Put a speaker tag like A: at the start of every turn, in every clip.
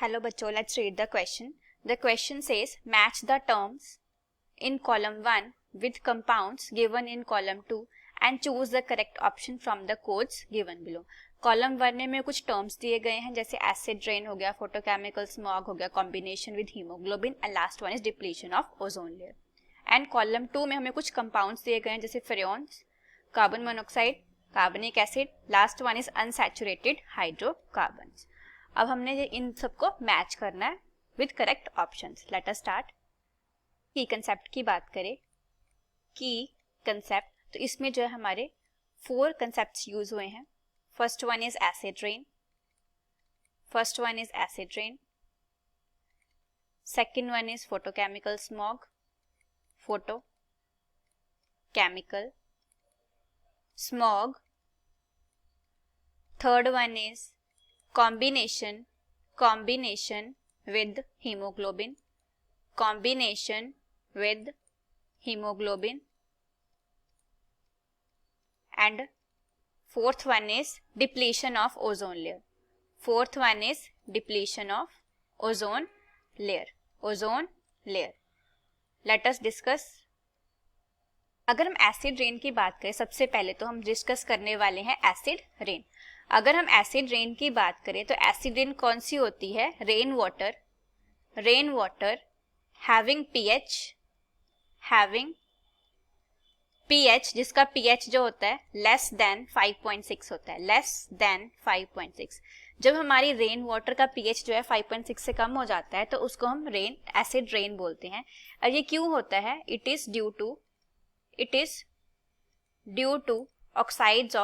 A: Hello बच्चों, let's read the question. The question says match the terms in column 1 with compounds given in column 2 and choose the correct option from the codes given below. Column 1 में कुछ terms दिए गए हैं जैसे acid rain हो गया, photochemical smog हो गया, combination with haemoglobin and last one is depletion of ozone layer. And column 2 में हमें कुछ कंपाउंड्स दिए गए हैं जैसे फ्रेऑन्स, कार्बन मोनोऑक्साइड, कार्बनिक acid, last one is unsaturated hydrocarbons. अब हमने ये इन सबको मैच करना है with correct options. Let us start. की कंसेप्ट की बात करें, की कंसेप्ट, तो इसमें जो है हमारे 4 कंसेप्ट्स यूज हुए हैं. First one is acid rain, second one is photochemical smog, photochemical smog. Third one is combination with hemoglobin, and fourth one is depletion of ozone layer. ozone layer. Let us discuss. अगर हम acid rain की बात करें, सबसे पहले तो हम discuss करने वाले हैं एसिड रेन. अगर हम एसिड रेन की बात करें तो एसिड रेन कौन सी होती है? रेन वाटर हैविंग पीएच जिसका पीएच जो होता है लेस देन 5.6 होता है, लेस देन 5.6. जब हमारी रेन वाटर का पीएच जो है 5.6 से कम हो जाता है तो उसको हम एसिड रेन बोलते हैं. और ये क्यों होता है? It is due to oxides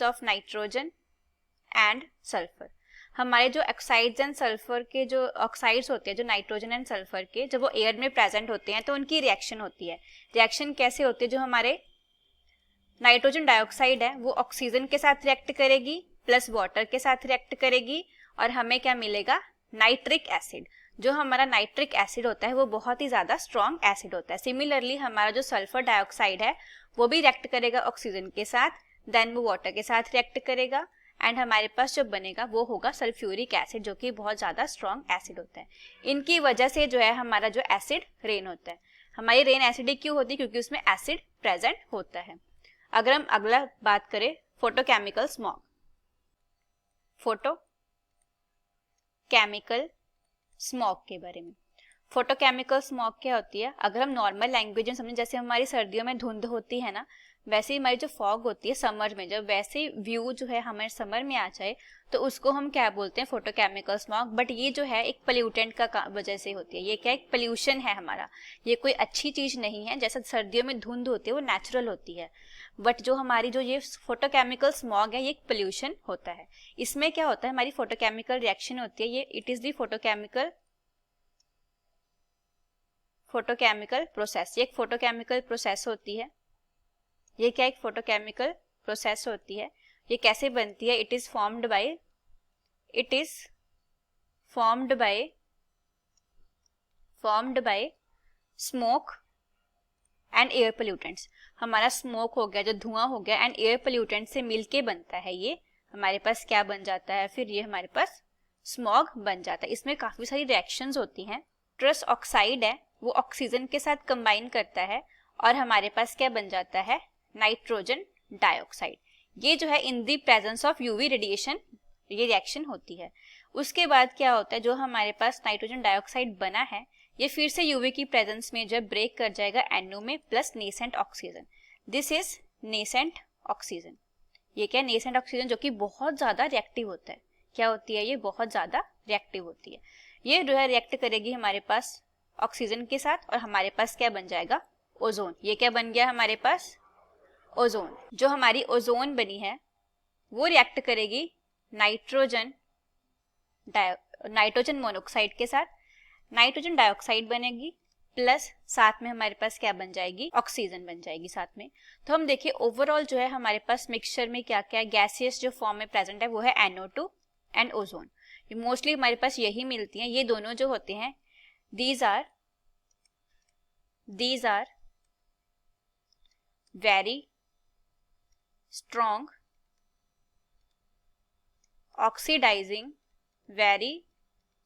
A: of nitrogen and sulphur. हमारे जो ऑक्साइड्स एंड सल्फर के जो ऑक्साइड्स होते हैं, जो नाइट्रोजन एंड सल्फर के, जब वो एयर में प्रेजेंट होते हैं तो उनकी रिएक्शन होती है. रिएक्शन कैसे होती है? जो हमारे नाइट्रोजन डाइऑक्साइड है वो ऑक्सीजन के साथ रिएक्ट करेगी प्लस वाटर के साथ रिएक्ट करेगी और हमें क्या मिलेगा? Nitric acid. जो हमारा नाइट्रिक एसिड होता है वो बहुत ही ज्यादा स्ट्रॉन्ग एसिड होता है. सिमिलरली हमारा जो सल्फर डाइऑक्साइड है वो भी रिएक्ट करेगा ऑक्सीजन के साथ, देन वो वाटर के साथ रिएक्ट करेगा एंड हमारे पास जो बनेगा वो होगा सल्फ्यूरिक एसिड, जो कि बहुत ज्यादा स्ट्रॉन्ग एसिड होता है. इनकी वजह से जो है हमारा जो एसिड रेन होता है. हमारी रेन एसिडिक क्यों होती है? क्योंकि उसमें एसिड प्रेजेंट होता है. अगर हम अगला बात करें फोटोकेमिकल स्मॉग के बारे में. फोटोकेमिकल स्मॉग क्या होती है? अगर हम नॉर्मल लैंग्वेज में समझें, जैसे हमारी सर्दियों में धुंध होती है ना, वैसे ही हमारी जो फॉग होती है समर में, जब वैसे व्यू जो है हमारे समर में आ जाए तो उसको हम क्या बोलते हैं? Photochemical smog. बट ये जो है एक पोल्यूटेंट का वजह से होती है. ये क्या? एक पोल्यूशन है हमारा. ये कोई अच्छी चीज नहीं है. जैसे सर्दियों में धुंध होती है वो नेचुरल होती है, बट जो हमारी जो ये फोटोकेमिकल स्मॉग है ये एक पोल्यूशन होता है. इसमें क्या होता है? हमारी फोटोकेमिकल रिएक्शन होती है, ये it is the photochemical process. ये एक फोटोकेमिकल प्रोसेस होती है. ये क्या? एक फोटोकेमिकल प्रोसेस होती है. ये कैसे बनती है? It is formed by smoke and air pollutants. हमारा स्मोक हो गया, जो धुआं हो गया, एंड एयर पोल्यूटेंट से मिलके बनता है. ये हमारे पास क्या बन जाता है? फिर ये हमारे पास स्मॉग बन जाता है. इसमें काफी सारी रिएक्शंस होती हैं. ट्रस ऑक्साइड है वो ऑक्सीजन के साथ कंबाइन करता है और हमारे पास क्या बन जाता है? Nitrogen dioxide. ये जो है in the presence of UV radiation ये रिएक्शन होती है. उसके बाद क्या होता है? जो हमारे पास नाइट्रोजन डाइऑक्साइड बना है ये फिर से यूवी की प्रेजेंस में जब ब्रेक कर जाएगा NO में plus nascent oxygen. This is nascent oxygen. ये क्या? नेसेंट ऑक्सीजन, जो कि बहुत ज्यादा रिएक्टिव होता है. क्या होती है? ये बहुत ज्यादा रिएक्टिव होती है. ये जो है रिएक्ट करेगी हमारे पास ऑक्सीजन के साथ और हमारे पास क्या बन जाएगा? ओजोन. ये क्या बन गया हमारे पास? ओजोन. जो हमारी ओजोन बनी है वो रिएक्ट करेगी नाइट्रोजन मोनोऑक्साइड के साथ. नाइट्रोजन डाइऑक्साइड बनेगी प्लस साथ में हमारे पास क्या बन जाएगी? ऑक्सीजन बन जाएगी साथ में. तो हम देखिए ओवरऑल जो है हमारे पास मिक्सचर में क्या क्या गैसियस जो फॉर्म में प्रेजेंट है वो है NO2 एंड ओजोन. मोस्टली हमारे पास यही मिलती हैं. ये दोनों जो होते हैं these are very strong oxidising, very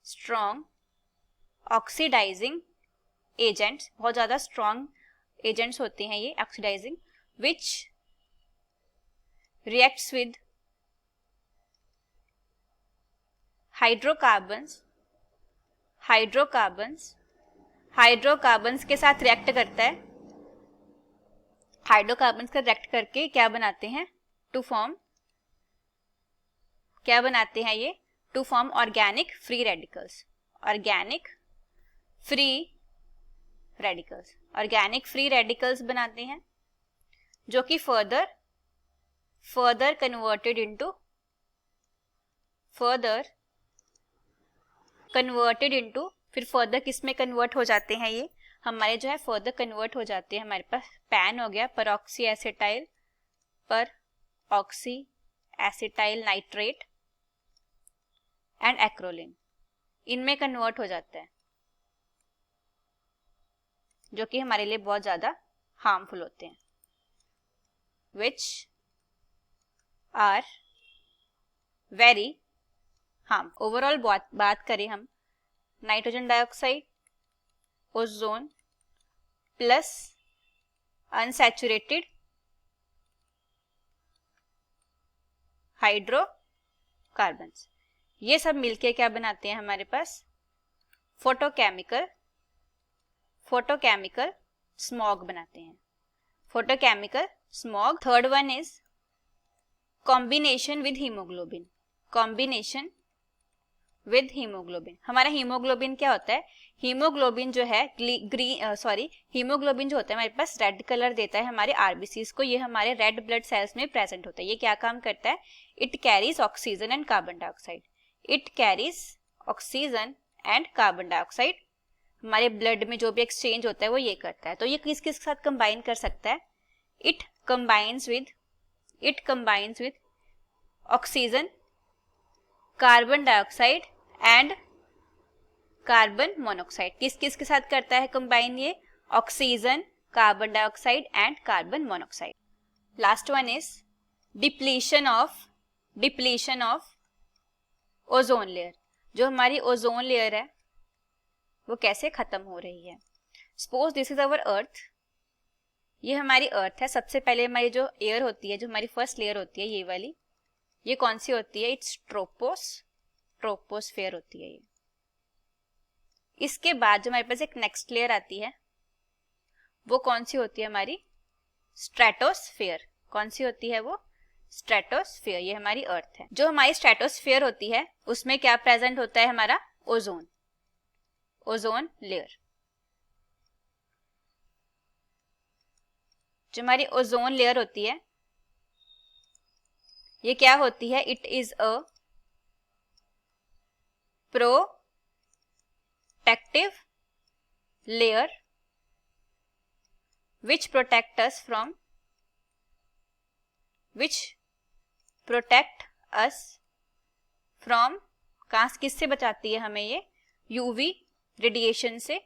A: strong oxidising agents, बहुत ज़्यादा स्ट्रॉन्ग एजेंट्स होते हैं ये oxidising, which reacts with hydrocarbons, hydrocarbons के साथ रिएक्ट करता है, हाइड्रोकार्बन्स का रिएक्ट करके क्या बनाते हैं, टू फॉर्म, क्या बनाते हैं ये, to form organic free radicals, organic free radicals बनाते हैं, जो कि फर्दर कन्वर्टेड इनटू फिर फर्दर किस में कन्वर्ट हो जाते हैं ये हमारे जो है, फर्दर कन्वर्ट हो जाते हैं हमारे पास, पैन हो गया, परऑक्सी एसिटाइल नाइट्रेट एंड एक्रोलिन, इनमें कन्वर्ट हो जाता है, जो कि हमारे लिए बहुत ज्यादा हार्मफुल होते हैं, which are very harm. Overall बात करें हम, nitrogen dioxide, ozone plus unsaturated hydrocarbons, ये सब मिलके क्या बनाते हैं हमारे पास, फोटोकेमिकल स्मॉग बनाते हैं, photochemical smog. Third one is combination with haemoglobin, हमारा हीमोग्लोबिन क्या होता है, हीमोग्लोबिन जो है हीमोग्लोबिन जो होता है हमारे पास रेड कलर देता है हमारे आरबीसीज को, ये हमारे रेड ब्लड सेल्स में प्रेजेंट होता है, ये क्या काम करता है, it carries oxygen and carbon dioxide, हमारे ब्लड में जो भी एक्सचेंज होता है वो ये करता है, तो ये किस किस के साथ कंबाइन कर सकता है, it combines with oxygen, carbon dioxide and carbon monoxide, किस किस के साथ करता है कंबाइन ये, oxygen, carbon dioxide and carbon monoxide. Last one is depletion of ozone layer, जो हमारी ओजोन लेयर है वो कैसे खत्म हो रही है। सपोज दिस इज अवर अर्थ, ये हमारी अर्थ है, सबसे पहले हमारी जो एयर होती है, जो हमारी फर्स्ट लेयर होती है ये वाली, ये कौन सी होती है, इट्स ट्रोपोस्फेयर होती है ये। इसके बाद जो हमारे पास एक नेक्स्ट लेयर आती है वो कौन सी होती है हमारी, स्ट्रेटोस्फेयर, कौन सी होती है वो, स्ट्रेटोस्फेयर, ये हमारी अर्थ है। जो हमारी स्ट्रेटोस्फेयर होती है उसमें क्या प्रेजेंट होता है हमारा, ओजोन लेयर। जो हमारी ओजोन लेयर होती है ये क्या होती है, it is a protective layer which protect us from किससे बचाती है हमें ये, यूवी रेडिएशन से,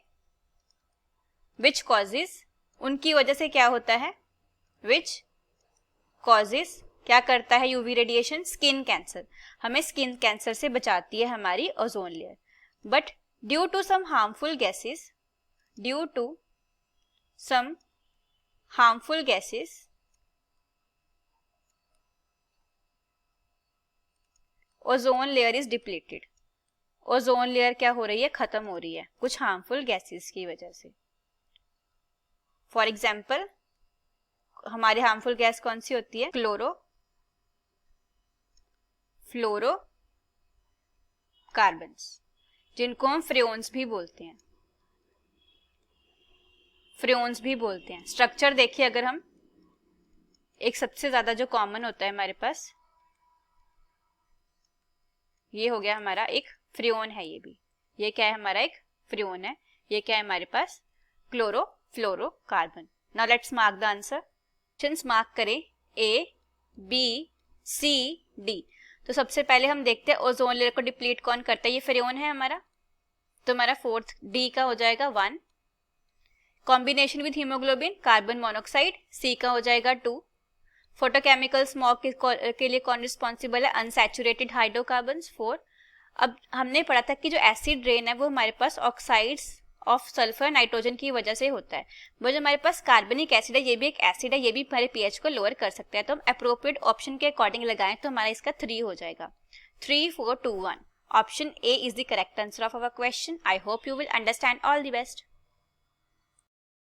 A: which causes, उनकी वजह से क्या होता है, which causes, क्या करता है यूवी रेडिएशन, स्किन कैंसर, हमें स्किन कैंसर से बचाती है हमारी ozone layer. But due to some harmful gases ozone layer is depleted, ozone layer क्या हो रही है, खत्म हो रही है कुछ हार्मफुल गैसेस की वजह से। फॉर एग्जाम्पल हमारी हार्मफुल गैस कौन सी होती है, फ्लोरोकार्बन्स, जिनको हम फ्रेओन्स भी बोलते हैं। स्ट्रक्चर देखिए, अगर हम एक सबसे ज्यादा जो कॉमन होता है हमारे पास, ये हो गया हमारा एक फ्रेओन है, ये भी, ये क्या है हमारा एक फ्रेओन है, ये क्या है हमारे पास, fluorocarbon. Now let's mark the answer, options mark करें, A, B, C, D। तो सबसे पहले हम देखते हैं ओजोन लेयर को डिप्लीट कौन करता है, ये फ्रेओन है हमारा, तो हमारा फोर्थ D का हो जाएगा 1, combination with haemoglobin, carbon monoxide, C का हो जाएगा 2, फोटोकेमिकल स्मॉग के लिए कौन रिस्पॉन्सिबल है? Unsaturated hydrocarbons. 4। अब हमने पढ़ा था कि जो एसिड रेन है वो हमारे पास ऑक्साइड्स ऑफ सल्फर नाइट्रोजन की वजह से होता है। वो जो हमारे पास कार्बनिक एसिड है ये भी एक एसिड है, ये भी हमारे पीएच को लोअर कर सकता है। तो हम अप्रोप्रिएट ऑप्शन के अकॉर्डिंग लगाएं तो हमारा इसका 3 हो जाएगा। 3, 4, 2, 1। Option A is the correct answer of our question. I hope you will understand. All the best.